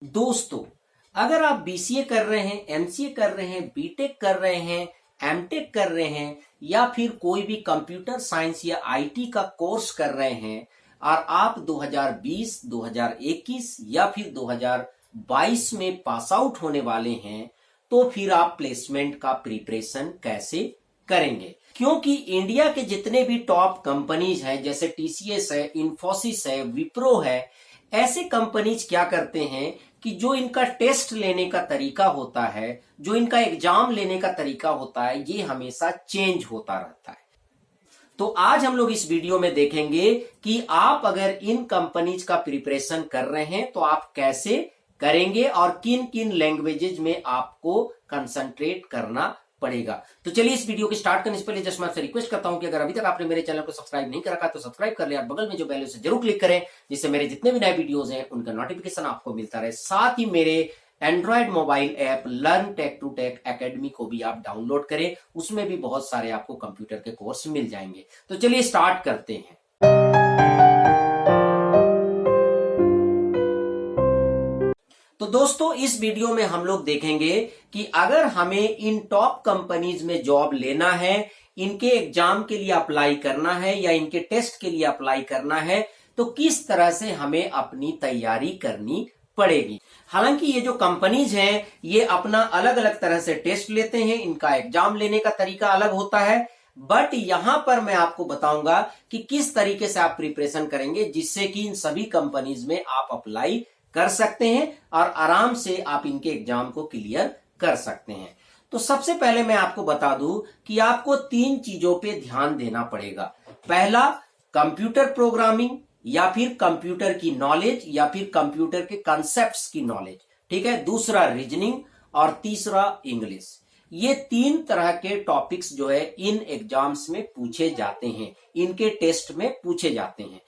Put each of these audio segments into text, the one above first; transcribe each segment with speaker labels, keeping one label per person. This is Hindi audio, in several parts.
Speaker 1: दोस्तों, अगर आप बीसीए कर रहे हैं, एमसीए कर रहे हैं, बीटेक कर रहे हैं, एमटेक कर रहे हैं या फिर कोई भी कंप्यूटर साइंस या आईटी का कोर्स कर रहे हैं और आप 2020, 2021 या फिर 2022 में पास आउट होने वाले हैं, तो फिर आप प्लेसमेंट का प्रिपरेशन कैसे करेंगे? क्योंकि इंडिया के जितने भी टॉप कंपनीज हैं, जैसे टीसीएस है, इन्फोसिस है, विप्रो है, ऐसे कंपनीज क्या करते हैं कि जो इनका टेस्ट लेने का तरीका होता है, जो इनका एग्जाम लेने का तरीका होता है, ये हमेशा चेंज होता रहता है। तो आज हम लोग इस वीडियो में देखेंगे कि आप अगर इन कंपनीज का प्रिपरेशन कर रहे हैं तो आप कैसे करेंगे और किन किन लैंग्वेजेज में आपको कंसंट्रेट करना पड़ेगा। तो चलिए इस वीडियो को स्टार्ट करने से पहले जस्ट मैं आपसे रिक्वेस्ट करता हूं कि अगर अभी तक आपने मेरे चैनल को सब्सक्राइब नहीं कर रखा तो सब्सक्राइब कर ले और बगल में जो बेल उसे जरूर क्लिक करें, जिससे मेरे जितने भी नए वीडियोस हैं उनका नोटिफिकेशन आपको मिलता रहे। साथ ही मेरे Android mobile app learn tech to tech academy को भी आप डाउनलोड करें, उसमें भी बहुत सारे आपको कंप्यूटर के कोर्स मिल जाएंगे। तो चलिए स्टार्ट करते हैं। तो दोस्तों, इस वीडियो में हम लोग देखेंगे कि अगर हमें इन टॉप कंपनीज में जॉब लेना है, इनके एग्जाम के लिए अप्लाई करना है या इनके टेस्ट के लिए अप्लाई करना है, तो किस तरह से हमें अपनी तैयारी करनी पड़ेगी। हालांकि ये जो कंपनीज हैं, ये अपना अलग अलग तरह से टेस्ट लेते हैं, इनका एग्जाम लेने का तरीका अलग होता है, बट यहां पर मैं आपको बताऊंगा कि किस तरीके से आप प्रिपरेशन करेंगे जिससे कि इन सभी कंपनीज में आप अप्लाई कर सकते हैं और आराम से आप इनके एग्जाम को क्लियर कर सकते हैं। तो सबसे पहले मैं आपको बता दूं कि आपको 3 चीजों पे ध्यान देना पड़ेगा। पहला, कंप्यूटर प्रोग्रामिंग या फिर कंप्यूटर की नॉलेज या फिर कंप्यूटर के कॉन्सेप्ट्स की नॉलेज, ठीक है। दूसरा, रीजनिंग और तीसरा, इंग्लिश। ये 3 तरह के टॉपिक्स जो है इन एग्जाम्स में पूछे जाते हैं, इनके टेस्ट में पूछे जाते हैं।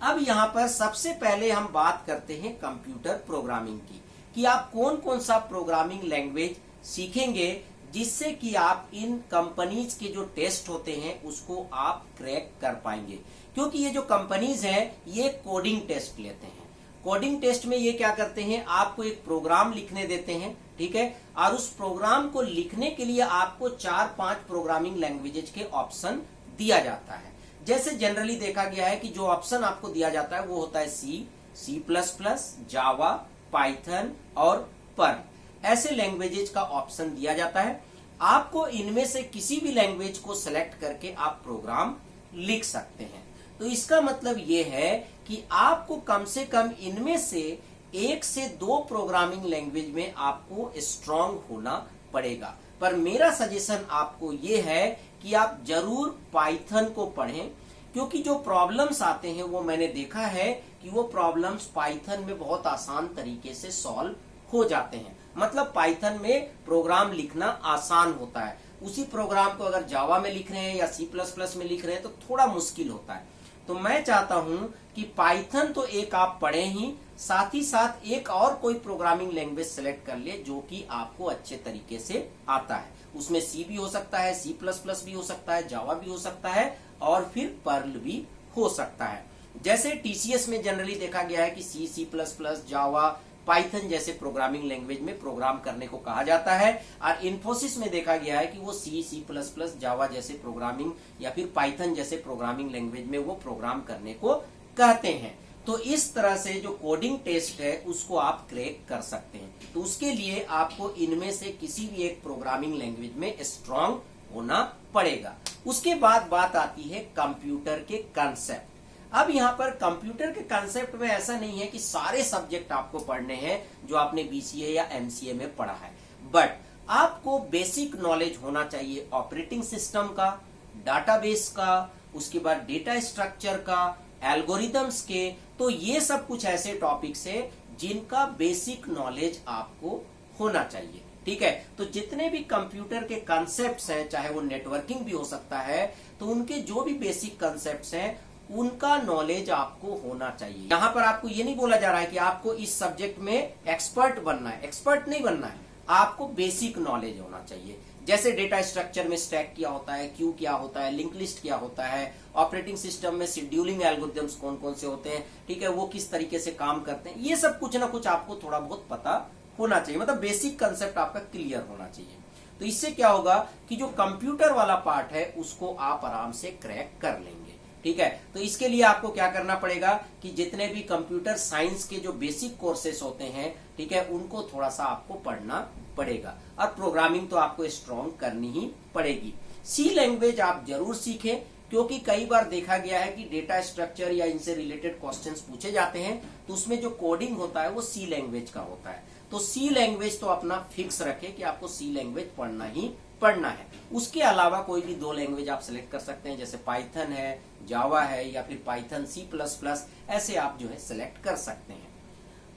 Speaker 1: अब यहां पर सबसे पहले हम बात करते हैं कंप्यूटर प्रोग्रामिंग की, कि आप कौन कौन सा प्रोग्रामिंग लैंग्वेज सीखेंगे जिससे कि आप इन कंपनीज के जो टेस्ट होते हैं उसको आप क्रैक कर पाएंगे। क्योंकि ये जो कंपनीज हैं ये कोडिंग टेस्ट लेते हैं। कोडिंग टेस्ट में ये क्या करते हैं, आपको एक प्रोग्राम लिखने देते हैं, ठीक है, और उस प्रोग्राम को लिखने के लिए आपको 4-5 प्रोग्रामिंग लैंग्वेजेज के ऑप्शन दिया जाता है। जैसे जनरली देखा गया है कि जो ऑप्शन आपको दिया जाता है वो होता है सी प्लस प्लस, जावा, पाइथन और पर्ल। ऐसे लैंग्वेजेज का ऑप्शन दिया जाता है। आपको इनमें से किसी भी लैंग्वेज को सिलेक्ट करके आप प्रोग्राम लिख सकते हैं। तो इसका मतलब ये है कि आपको कम से कम इनमें से 1 से 2 प्रोग्रामिंग लैंग्वेज में आपको स्ट्रांग होना पड़ेगा। पर मेरा सजेशन आपको ये है कि आप जरूर पाइथन को पढ़ें, क्योंकि जो प्रॉब्लम्स आते हैं वो मैंने देखा है कि वो प्रॉब्लम्स पाइथन में बहुत आसान तरीके से सॉल्व हो जाते हैं। मतलब पाइथन में प्रोग्राम लिखना आसान होता है। उसी प्रोग्राम को अगर जावा में लिख रहे हैं या सी प्लस प्लस में लिख रहे हैं तो थोड़ा मुश्किल होता है। तो मैं चाहता हूं कि पाइथन तो एक आप पढ़ें ही, साथ ही साथ एक और कोई प्रोग्रामिंग लैंग्वेज सेलेक्ट कर ले जो कि आपको अच्छे तरीके से आता है। उसमें सी भी हो सकता है, सी प्लस प्लस भी हो सकता है, जावा भी हो सकता है और फिर पर्ल भी हो सकता है। जैसे टीसीएस में जनरली देखा गया है कि सी प्लस प्लस, जावा, पाइथन जैसे प्रोग्रामिंग लैंग्वेज में प्रोग्राम करने को कहा जाता है, और इन्फोसिस में देखा गया है कि वो सी प्लस प्लस, जावा जैसे प्रोग्रामिंग या फिर पाइथन जैसे प्रोग्रामिंग लैंग्वेज में वो प्रोग्राम करने को कहते हैं। तो इस तरह से जो कोडिंग टेस्ट है उसको आप क्रैक कर सकते हैं। तो उसके लिए आपको इनमें से किसी भी एक प्रोग्रामिंग लैंग्वेज में स्ट्रांग होना पड़ेगा। उसके बाद बात आती है कंप्यूटर के कंसेप्ट। अब यहाँ पर कंप्यूटर के कंसेप्ट में ऐसा नहीं है कि सारे सब्जेक्ट आपको पढ़ने हैं जो आपने बीसीए या एमसीए में पढ़ा है, बट आपको बेसिक नॉलेज होना चाहिए ऑपरेटिंग सिस्टम का, डाटाबेस का, उसके बाद डेटा स्ट्रक्चर का, एल्गोरिथम्स के। तो ये सब कुछ ऐसे टॉपिक्स है जिनका बेसिक नॉलेज आपको होना चाहिए, ठीक है। तो जितने भी कंप्यूटर के कॉन्सेप्ट्स हैं, चाहे वो नेटवर्किंग भी हो सकता है, तो उनके जो भी बेसिक कॉन्सेप्ट्स हैं उनका नॉलेज आपको होना चाहिए। यहाँ पर आपको ये नहीं बोला जा रहा है कि आपको इस सब्जेक्ट में एक्सपर्ट बनना है, एक्सपर्ट नहीं बनना है। आपको बेसिक नॉलेज होना चाहिए। जैसे डेटा स्ट्रक्चर में स्टैक क्या होता है, क्यू क्या होता है, लिंक लिस्ट क्या होता है, ऑपरेटिंग सिस्टम में शेड्यूलिंग एल्गोरिथम्स कौन कौन से होते हैं, ठीक है, वो किस तरीके से काम करते हैं, ये सब कुछ ना कुछ आपको थोड़ा बहुत पता होना चाहिए। मतलब बेसिक कंसेप्ट आपका क्लियर होना चाहिए। तो इससे क्या होगा कि जो कंप्यूटर वाला पार्ट है उसको आप आराम से क्रैक कर लेंगे, ठीक है। तो इसके लिए आपको क्या करना पड़ेगा कि जितने भी कंप्यूटर साइंस के जो बेसिक कोर्सेस होते हैं, ठीक है, उनको थोड़ा सा आपको पढ़ना पड़ेगा और प्रोग्रामिंग तो आपको स्ट्रॉन्ग करनी ही पड़ेगी। सी लैंग्वेज आप जरूर सीखें, क्योंकि कई बार देखा गया है कि डेटा स्ट्रक्चर या इनसे रिलेटेड क्वेश्चंस पूछे जाते हैं तो उसमें जो कोडिंग होता है वो सी लैंग्वेज का होता है। तो सी लैंग्वेज तो अपना फिक्स रखें कि आपको सी लैंग्वेज पढ़ना ही पढ़ना है। उसके अलावा कोई भी 2 लैंग्वेज आप सिलेक्ट कर सकते हैं, जैसे पाइथन है, जावा है, या फिर पाइथन C++, ऐसे आप जो है सिलेक्ट कर सकते हैं।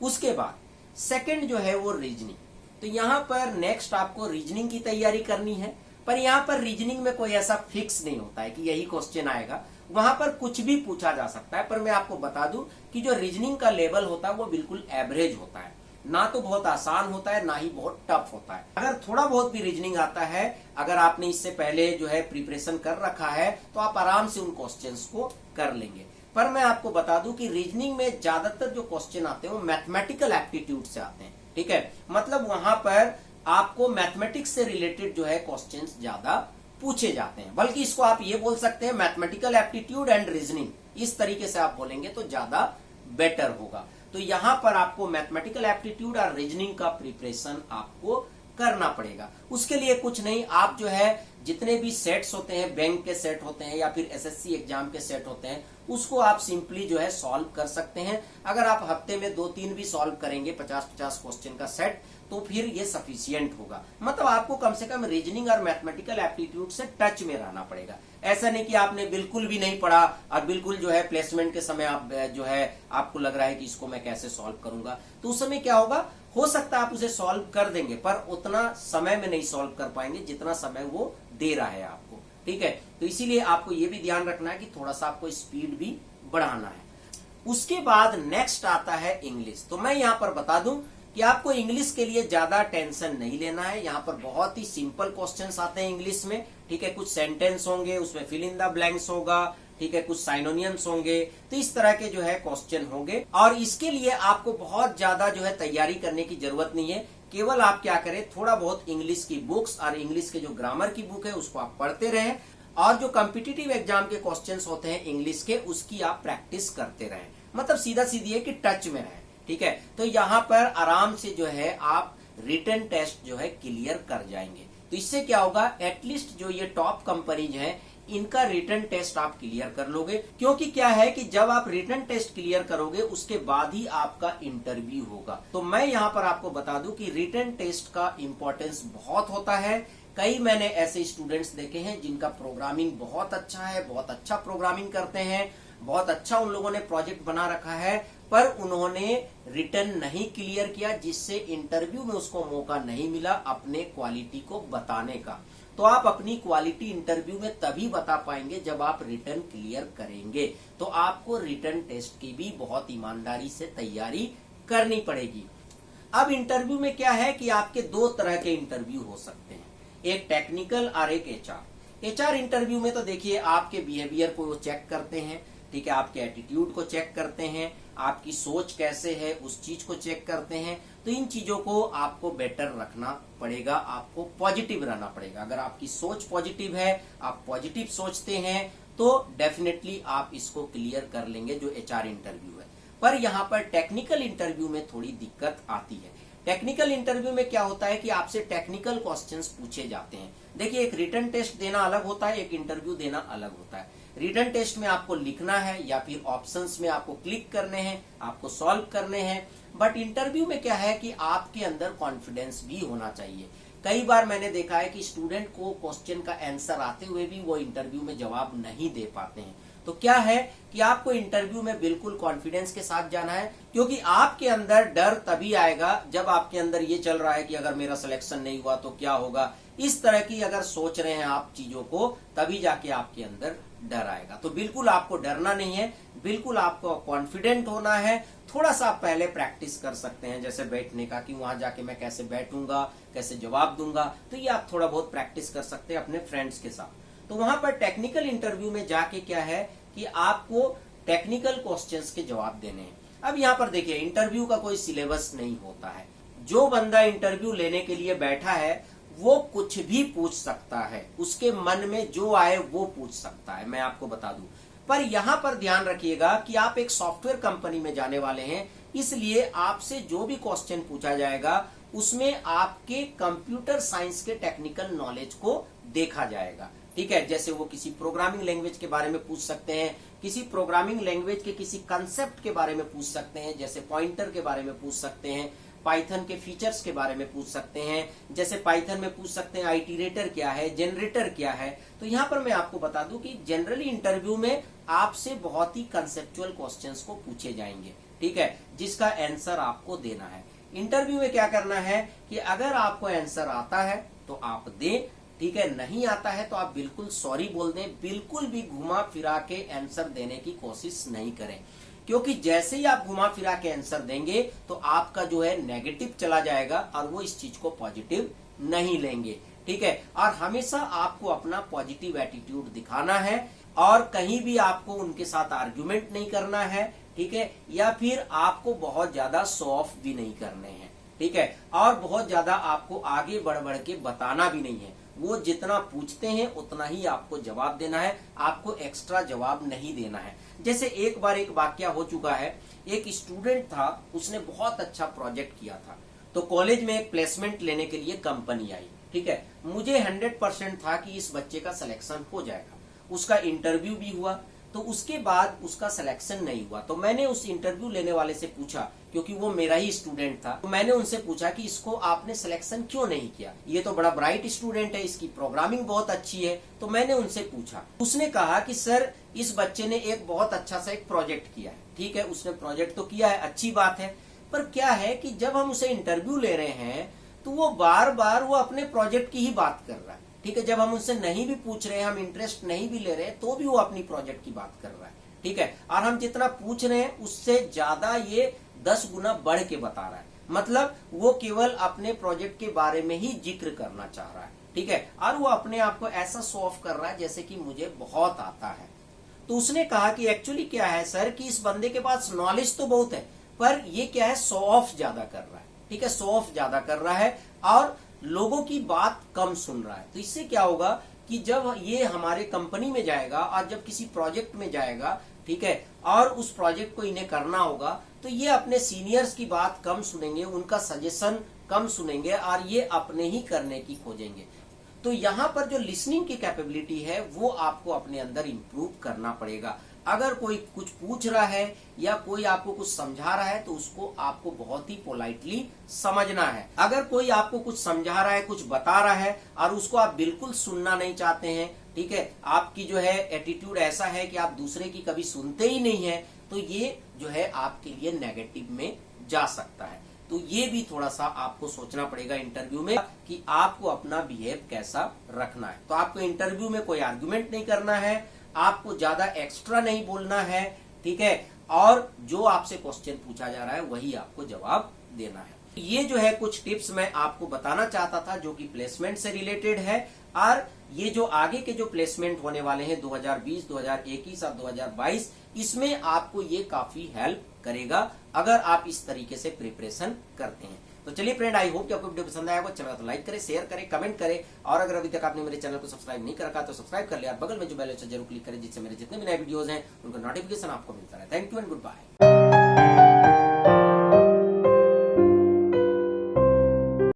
Speaker 1: उसके बाद सेकंड जो है वो रीजनिंग। तो यहाँ पर नेक्स्ट आपको रीजनिंग की तैयारी करनी है, पर यहाँ पर रीजनिंग में कोई ऐसा फिक्स नहीं होता है कि यही क्वेश्चन आएगा, वहां पर कुछ भी पूछा जा सकता है। पर मैं आपको बता दूं कि जो रीजनिंग का लेवल होता है वो बिल्कुल एवरेज होता है, ना तो बहुत आसान होता है ना ही बहुत टफ होता है। अगर थोड़ा बहुत भी रीजनिंग आता है, अगर आपने इससे पहले जो है प्रिपरेशन कर रखा है, तो आप आराम से उन क्वेश्चंस को कर लेंगे। पर मैं आपको बता दूं कि रीजनिंग में ज्यादातर जो क्वेश्चन आते हैं वो मैथमेटिकल एप्टीट्यूड से आते हैं, ठीक है। मतलब वहां पर आपको मैथमेटिक्स से रिलेटेड जो है क्वेश्चंस ज्यादा पूछे जाते हैं। बल्कि इसको आप ये बोल सकते हैं मैथमेटिकल एप्टीट्यूड एंड रीजनिंग, इस तरीके से आप बोलेंगे तो ज्यादा बेटर होगा। तो यहां पर आपको मैथमेटिकल एप्टीट्यूड और रीजनिंग का प्रिपरेशन आपको करना पड़ेगा। उसके लिए कुछ नहीं, आप जो है जितने भी सेट्स होते हैं, बैंक के सेट होते हैं या फिर एसएससी एग्जाम के सेट होते हैं, उसको आप सिंपली जो है सॉल्व कर सकते हैं। अगर आप हफ्ते में 2-3 भी सॉल्व करेंगे 50-50 क्वेश्चन का सेट, तो फिर ये सफिशियंट होगा। मतलब आपको कम से कम रीजनिंग और मैथमेटिकल एप्टीट्यूड से टच में रहना पड़ेगा। ऐसा नहीं कि आपने बिल्कुल भी नहीं पढ़ा और बिल्कुल जो है प्लेसमेंट के समय आप जो है आपको लग रहा है कि इसको मैं कैसे सॉल्व करूंगा, तो उस समय क्या होगा, हो सकता है आप उसे सॉल्व कर देंगे पर उतना समय में नहीं सॉल्व कर पाएंगे जितना समय वो दे रहा है आपको, ठीक है। तो इसीलिए आपको ये भी ध्यान रखना है कि थोड़ा सा आपको स्पीड भी बढ़ाना है। उसके बाद नेक्स्ट आता है इंग्लिश। तो मैं यहाँ पर बता दूं कि आपको इंग्लिश के लिए ज्यादा टेंशन नहीं लेना है। यहाँ पर बहुत ही सिंपल क्वेश्चंस आते हैं इंग्लिश में, ठीक है। कुछ सेंटेंस होंगे, उसमें फिल इन द ब्लैंक्स होगा, ठीक है, कुछ साइनोनियम्स होंगे, तो इस तरह के जो है क्वेश्चन होंगे। और इसके लिए आपको बहुत ज्यादा जो है तैयारी करने की जरूरत नहीं है। केवल आप क्या करें, थोड़ा बहुत इंग्लिश की बुक्स और इंग्लिश के जो ग्रामर की बुक है उसको आप पढ़ते रहें, और जो कॉम्पिटिटिव एग्जाम के क्वेश्चंस होते हैं इंग्लिश के उसकी आप प्रैक्टिस करते रहें। मतलब सीधा सीधी है कि टच में रहें, ठीक है। तो यहाँ पर आराम से जो है आप रिटन टेस्ट जो है क्लियर कर जाएंगे। तो इससे क्या होगा, एटलीस्ट जो ये टॉप कंपनीज हैं इनका रिटन टेस्ट आप क्लियर कर लोगे। क्योंकि क्या है कि जब आप रिटन टेस्ट क्लियर करोगे उसके बाद ही आपका इंटरव्यू होगा। तो मैं यहाँ पर आपको बता दूं कि रिटन टेस्ट का इंपॉर्टेंस बहुत होता है। कई मैंने ऐसे स्टूडेंट्स देखे हैं जिनका प्रोग्रामिंग बहुत अच्छा है, बहुत अच्छा प्रोग्रामिंग करते हैं, बहुत अच्छा उन लोगों ने प्रोजेक्ट बना रखा है, पर उन्होंने रिटन नहीं क्लियर किया, जिससे इंटरव्यू में उसको मौका नहीं मिला अपने क्वालिटी को बताने का। तो आप अपनी क्वालिटी इंटरव्यू में तभी बता पाएंगे जब आप रिटन क्लियर करेंगे। तो आपको रिटन टेस्ट की भी बहुत ईमानदारी से तैयारी करनी पड़ेगी। अब इंटरव्यू में क्या है कि आपके 2 तरह के इंटरव्यू हो सकते हैं, एक टेक्निकल और एक एचआर इंटरव्यू में तो देखिए आपके बिहेवियर को वो चेक करते हैं, ठीक है, आपके एटीट्यूड को चेक करते हैं, आपकी सोच कैसे है उस चीज को चेक करते हैं। तो इन चीजों को आपको बेटर रखना पड़ेगा, आपको पॉजिटिव रहना पड़ेगा। अगर आपकी सोच पॉजिटिव है, आप पॉजिटिव सोचते हैं, तो डेफिनेटली आप इसको क्लियर कर लेंगे जो एचआर इंटरव्यू है। पर यहाँ पर टेक्निकल इंटरव्यू में थोड़ी दिक्कत आती है। टेक्निकल इंटरव्यू में क्या होता है कि आपसे टेक्निकल क्वेश्चंस पूछे जाते हैं। देखिए, एक रिटन टेस्ट देना अलग होता है, एक इंटरव्यू देना अलग होता है। रिटन टेस्ट में आपको लिखना है या फिर ऑप्शंस में आपको क्लिक करने हैं, आपको सॉल्व करने हैं। बट इंटरव्यू में क्या है कि आपके अंदर कॉन्फिडेंस भी होना चाहिए। कई बार मैंने देखा है कि स्टूडेंट को क्वेश्चन का आंसर आते हुए भी वो इंटरव्यू में जवाब नहीं दे पाते हैं। तो क्या है कि आपको इंटरव्यू में बिल्कुल कॉन्फिडेंस के साथ जाना है, क्योंकि आपके अंदर डर तभी आएगा जब आपके अंदर ये चल रहा है कि अगर मेरा सिलेक्शन नहीं हुआ तो क्या होगा। इस तरह की अगर सोच रहे हैं आप चीजों को, तभी जाके आपके अंदर डर आएगा। तो बिल्कुल आपको डरना नहीं है, बिल्कुल आपको कॉन्फिडेंट होना है। थोड़ा सा आप पहले प्रैक्टिस कर सकते हैं, जैसे बैठने का, कि वहां जाके मैं कैसे बैठूंगा, कैसे जवाब दूंगा। तो ये आप थोड़ा बहुत प्रैक्टिस कर सकते हैं अपने फ्रेंड्स के साथ। तो वहां पर टेक्निकल इंटरव्यू में जाके क्या है कि आपको टेक्निकल क्वेश्चंस के जवाब देने हैं। अब यहाँ पर देखिए, इंटरव्यू का कोई सिलेबस नहीं होता है। जो बंदा इंटरव्यू लेने के लिए बैठा है वो कुछ भी पूछ सकता है, उसके मन में जो आए वो पूछ सकता है, मैं आपको बता दूं। पर यहां पर ध्यान रखिएगा कि आप एक सॉफ्टवेयर कंपनी में जाने वाले हैं, इसलिए आपसे जो भी क्वेश्चन पूछा जाएगा उसमें आपके कंप्यूटर साइंस के टेक्निकल नॉलेज को देखा जाएगा। ठीक है, जैसे वो किसी प्रोग्रामिंग लैंग्वेज के बारे में पूछ सकते हैं, किसी प्रोग्रामिंग लैंग्वेज के किसी कंसेप्ट के बारे में पूछ सकते हैं, जैसे पॉइंटर के बारे में पूछ सकते हैं, पाइथन के फीचर्स के बारे में पूछ सकते हैं, जैसे पाइथन में पूछ सकते हैं आइटरेटर क्या है, जनरेटर क्या है। तो यहाँ पर मैं आपको बता दूं कि जनरली इंटरव्यू में आपसे बहुत ही कंसेप्चुअल क्वेश्चंस को पूछे जाएंगे, ठीक है, जिसका आंसर आपको देना है। इंटरव्यू में क्या करना है कि अगर आपको आंसर आता है तो आप दें, ठीक है, नहीं आता है तो आप बिल्कुल सॉरी बोल दें, बिल्कुल भी घुमा फिरा के आंसर देने की कोशिश नहीं करें, क्योंकि जैसे ही आप घुमा फिरा के आंसर देंगे तो आपका जो है नेगेटिव चला जाएगा और वो इस चीज को पॉजिटिव नहीं लेंगे। ठीक है, और हमेशा आपको अपना पॉजिटिव एटीट्यूड दिखाना है और कहीं भी आपको उनके साथ आर्ग्यूमेंट नहीं करना है, ठीक है, या फिर आपको बहुत ज्यादा शो ऑफ भी नहीं करने हैं, ठीक है, और बहुत ज्यादा आपको आगे बढ़ बढ़ के बताना भी नहीं है। वो जितना पूछते हैं उतना ही आपको जवाब देना है, आपको एक्स्ट्रा जवाब नहीं देना है। जैसे एक बार एक वाकया हो चुका है, एक स्टूडेंट था, उसने बहुत अच्छा प्रोजेक्ट किया था, तो कॉलेज में एक प्लेसमेंट लेने के लिए कंपनी आई, ठीक है, मुझे 100% था कि इस बच्चे का सिलेक्शन हो जाएगा। उसका इंटरव्यू भी हुआ, तो उसके बाद उसका सिलेक्शन नहीं हुआ। तो मैंने उस इंटरव्यू लेने वाले से पूछा, क्योंकि वो मेरा ही स्टूडेंट था, तो मैंने उनसे पूछा कि इसको आपने सिलेक्शन क्यों नहीं किया, ये तो बड़ा ब्राइट स्टूडेंट है, इसकी प्रोग्रामिंग बहुत अच्छी है। तो मैंने उनसे पूछा, उसने कहा कि सर इस बच्चे ने एक बहुत अच्छा सा एक प्रोजेक्ट किया है। ठीक है, उसने प्रोजेक्ट तो किया है, अच्छी बात है, पर क्या है कि जब हम उसे इंटरव्यू ले रहे हैं तो वो बार बार वो अपने प्रोजेक्ट की ही बात कर रहा है। ठीक है, जब हम उनसे नहीं भी पूछ रहे हैं, हम इंटरेस्ट नहीं भी ले रहे हैं, तो भी वो अपनी प्रोजेक्ट की बात कर रहा है। ठीक है, और हम जितना पूछ रहे हैं उससे ज्यादा ये 10 गुना बढ़ के बता रहा है, मतलब वो केवल अपने प्रोजेक्ट के बारे में ही जिक्र करना चाह रहा है। ठीक है, और वो अपने आप को ऐसा शो ऑफ कर रहा है जैसे कि मुझे बहुत आता है। तो उसने कहा कि एक्चुअली क्या है सर कि इस बंदे के पास नॉलेज तो बहुत है, पर ये क्या है, शो ऑफ ज्यादा कर रहा है। ठीक है, शो ऑफ ज्यादा कर रहा है और लोगों की बात कम सुन रहा है। तो इससे क्या होगा कि जब ये हमारे कंपनी में जाएगा और जब किसी प्रोजेक्ट में जाएगा, ठीक है, और उस प्रोजेक्ट को इन्हें करना होगा, तो ये अपने सीनियर्स की बात कम सुनेंगे, उनका सजेशन कम सुनेंगे और ये अपने ही करने की खोजेंगे। तो यहाँ पर जो लिसनिंग की कैपेबिलिटी है वो आपको अपने अंदर इंप्रूव करना पड़ेगा। अगर कोई कुछ पूछ रहा है या कोई आपको कुछ समझा रहा है तो उसको आपको बहुत ही पोलाइटली समझना है। अगर कोई आपको कुछ समझा रहा है, कुछ बता रहा है और उसको आप बिल्कुल सुनना नहीं चाहते हैं, ठीक है, आपकी जो है एटीट्यूड ऐसा है कि आप दूसरे की कभी सुनते ही नहीं है, तो ये जो है आपके लिए नेगेटिव में जा सकता है। तो ये भी थोड़ा सा आपको सोचना पड़ेगा इंटरव्यू में कि आपको अपना बिहेव कैसा रखना है। तो आपको इंटरव्यू में कोई आर्गुमेंट नहीं करना है, आपको ज्यादा एक्स्ट्रा नहीं बोलना है, ठीक है, और जो आपसे क्वेश्चन पूछा जा रहा है वही आपको जवाब देना है। ये जो है कुछ टिप्स मैं आपको बताना चाहता था जो कि प्लेसमेंट से रिलेटेड है, और ये जो आगे के जो प्लेसमेंट होने वाले हैं 2020, 2021 और 2022, इसमें आपको ये काफी हेल्प करेगा अगर आप इस तरीके से प्रिपरेशन करते हैं। तो चलिए फ्रेंड, आई होप कि आपको वीडियो पसंद आया होगा। अच्छा लगा तो लाइक करें, शेयर करें, कमेंट करें, और अगर अभी तक आपने मेरे चैनल को सब्सक्राइब नहीं कर रखा तो सब्सक्राइब कर लिया और बगल में जो बेल आइकन जरूर क्लिक करें, जिससे मेरे जितने भी नए वीडियोस हैं उनका नोटिफिकेशन आपको मिलता रहे। Thank you and good bye.